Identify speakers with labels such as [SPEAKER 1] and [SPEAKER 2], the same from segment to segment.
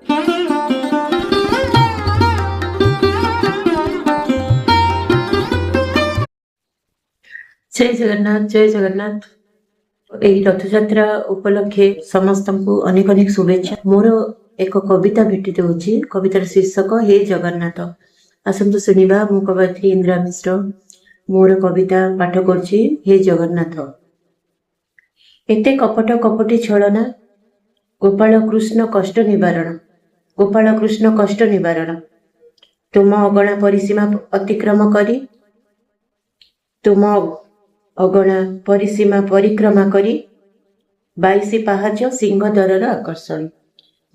[SPEAKER 1] जय जगन्नाथ जय जगन्नाथ। एई रथयात्रा उपलक्षे समस्त को अनेक अनेक शुभेच्छा। मोर एक कविता भेटी देउछि। कवितार शीर्षक हे जगन्नाथ। आसंतु शुणिबा। मु कवयित्री इंद्रा मिश्र मोर कविता पाठ करछि। हे जगन्नाथ। एते कपट कपटी छलना गोपाल कृष्ण कष्ट निवारण। गोपाल कृष्ण कष्ट निवारण। तुम अगणा परिसीमा अतिक्रम करी तुम अगणा परिसीमा परिक्रमा करी 22 पाहाच सिंहद्वार आकर्षण।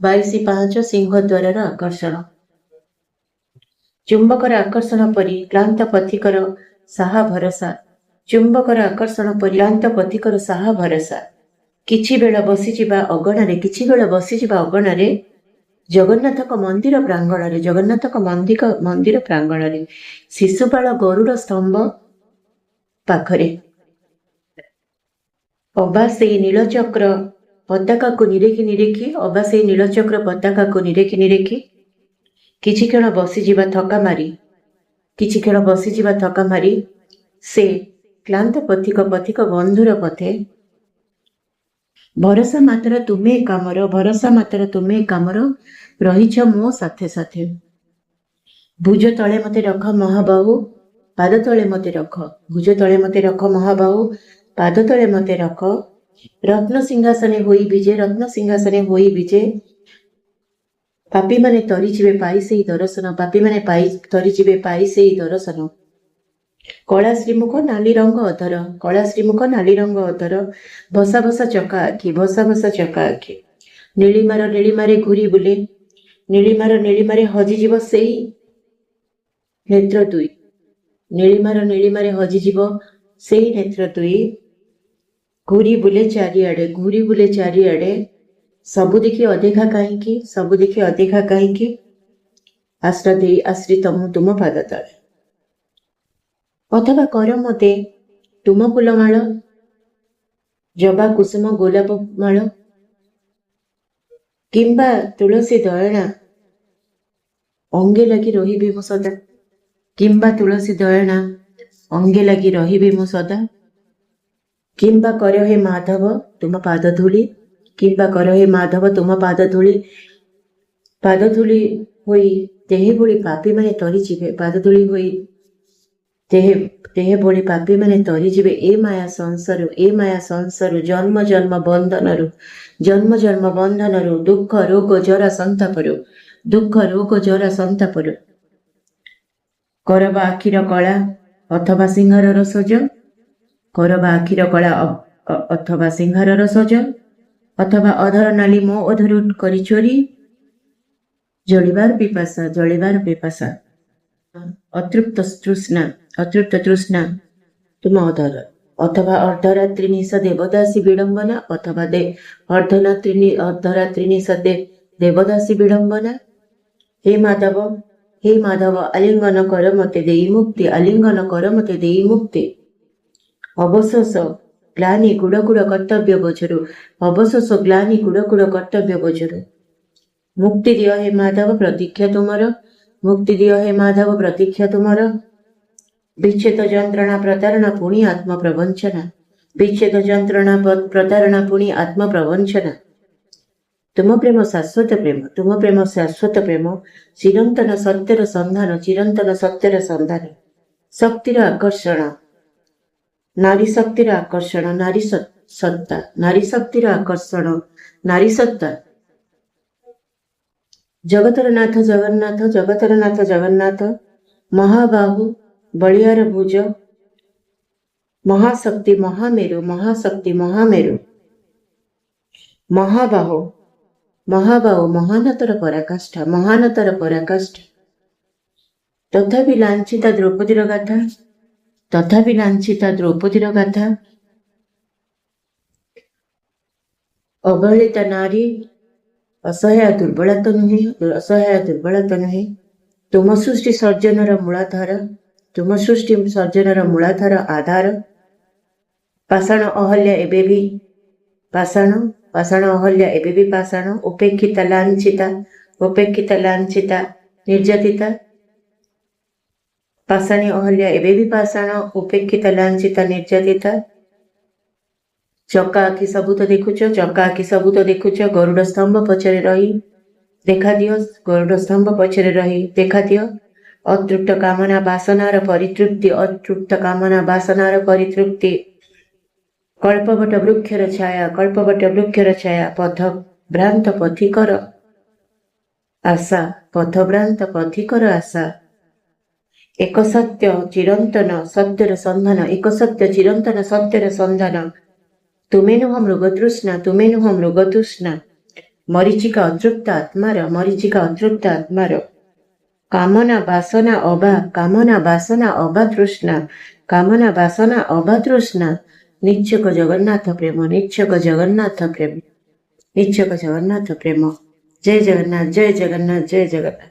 [SPEAKER 1] 22 पाहाच सिंहद्वार आकर्षण। चुंबकर आकर्षण परी क्लांत पथिकर साहा भरसा। चुंबकर आकर्षण परी क्लांत पथिकर साहा भरसा। किछि बेळ बसिजिबा अगणारे किछि बेळ बसिजिबा अगणारे जगन्नाथक मंदिर प्रांगणरे जगन्नाथक मंदिर प्रांगणरे शिशुपाल गरुड़ स्तंभ पाखरे अबा से नीलचक्र पताका को निरेखी निरेखी अबा से नीलचक्र पताका को निरेखी निरेखी किछि क्षण बसिजिबा थका मारी किछि क्षण बसिजिबा थका मारी से क्लांत पथिक पथिक बंधुर पथे भरोसा मात्र तुम्हें कामर भरोसा मात्र तुम्हें कामर रहीछ मो साथे साथे। भुज तले मते रख महाबाहु पाद तले मते रख भुज तले मते रख महाबाहु पाद तले मते रख रत्न सिंहासने होई विजे रत्न सिंहासने होई विजे पापी माने तरीजिबे पाई सेई दर्शन पापी माने पाई तरीजिबे पाई सेई दर्शन। कला श्रीमुख नाली रंग अधर कला श्रीमुख नाली रंग अधर भसा भसा चका आखि भसा भसा चका आखि नीलिमारे घूरी बुले नीलिमारे हजिजिब सेई नेत्र दुई नीलिमारे हजिजिब सेई नेत्र दुई घूरी बुले चारिआडे सबु देखि अदेखा कहीं आश्रा देई आश्रित मु तुम पाद तले अथवा कर मते तुम फूलमाल जबा कुसुम गोलाप माल किंबा तुलसी दयना अंगे लगी रही मु सदा किंबा तुलसी दयना अंगे लगी रही मु सदा किंबा कर हे माधव तुम पाद धूली किंबा कर हे माधव तुम पाद धूली होई तेहे भोली पापी माने तरी जीवे पाद धूली होई तेहे भोली पापी माने तरी जीवे ए माया संसार जन्म जन्म बंधनरु दुख रोग जरा संतापरु करबा आखिर कला अथवा सिंहार सज करबा आखिर कला अथवा सिंहार सज अथवा अधर नाली मो अधरु करी चोरी जलिबार पिपासा अतृप्त तृष्णा तुम अधर अथवा अर्धरात्रि निश देवदासी विडंबना अथवा अर्धरात्रि निश देवदासी विडंबना। हे माधव आलिंगन कर मते देई मुक्ति अवशोष ग्लानि गुड़ कर्तव्य बोझरु मुक्ति दियो हे माधव प्रतीक्षा तुमर विच्छेद जंत्रणा प्रतारणा पुणी आत्म प्रवंचना तुम प्रेम शाश्वत प्रेम चिरंतन सत्यर संधान शक्तिर आकर्षण नारी शक्तिर आकर्षण नारी शक्तिर आकर्षण नारी सत्ता। जगतर नाथ जगन्नाथ महाबाहु बलियार भुज महाशक्ति महामेरु महाबाहु महानतर पराकाष्ठा तथापि लांछिता द्रौपदीर गाथा अवहेलिता नारी असहाय दुर्बलता नुहे तुम सृष्टि सर्जनर मूलाधार आधार पाषाण अहल्या एबेबी पाषाण उपेक्षिता लांछिता ଉପେକ୍ଷିତା ଲାଞ୍ଛିତା ନିର୍ଯାତିତା। ପାଷାଣୀ ଅହଲ୍ୟା ଏବେ ବି ପାଷାଣ, ଉପେକ୍ଷିତା ଲାଞ୍ଛିତା ନିର୍ଯାତିତା। ଚକା ଆଖି ସବୁତ ଦେଖୁଛ, ଚକା ଆଖି ସବୁତ ଦେଖୁଛ, ଗରୁଡ଼ ସ୍ତମ୍ଭ ପଛରେ ରହି ଦେଖାଦିଅ, ଗରୁଡ଼ ସ୍ତମ୍ଭ ପଛରେ ରହି ଦେଖାଦିଅ। ଅତୃପ୍ତ କାମନା ବାସନାର ପରିତୃପ୍ତି, ଅତୃପ୍ତ କାମନା ବାସନାର ପରିତୃପ୍ତି। କଳ୍ପବଟ ବୃକ୍ଷର ଛାୟା, କଳ୍ପବଟ ବୃକ୍ଷର ଛାୟା। ପଥଭ୍ରାନ୍ତ ପଥିକର ଆଶା, ପଥଭ୍ରାନ୍ତ ପଥିକର ଆଶା। ଏକ ସତ୍ୟ ଚିରନ୍ତନ ସତ୍ୟର ସନ୍ଧାନ, ଏକ ସତ୍ୟ ଚିରନ୍ତନ ସତ୍ୟର ସନ୍ଧାନ। ତୁମେ ନୁହଁ ମୃଗତୃଷ୍ଣା, ତୁମେ ନୁହଁ ମୃଗତୃଷ୍ଣା। ମରୀଚିକା ଅତୃପ୍ତ ଆତ୍ମାର, ମରୀଚିକା ଅତୃପ୍ତ ଆତ୍ମାର। କାମନା ବାସନା ଅବା, କାମନା ବାସନା ଅବା ତୃଷ୍ଣା, କାମନା ବାସନା ଅବା ତୃଷ୍ଣା। ନିଚ୍ଛକ ଜଗନ୍ନାଥ ପ୍ରେମ, ନିଚ୍ଛକ ଜଗନ୍ନାଥ ପ୍ରେମ, ନିଚ୍ଛକ ଜଗନ୍ନାଥ ପ୍ରେମ। ଜୟ ଜଗନ୍ନାଥ, ଜୟ ଜଗନ୍ନାଥ, ଜୟ ଜଗନ୍ନାଥ।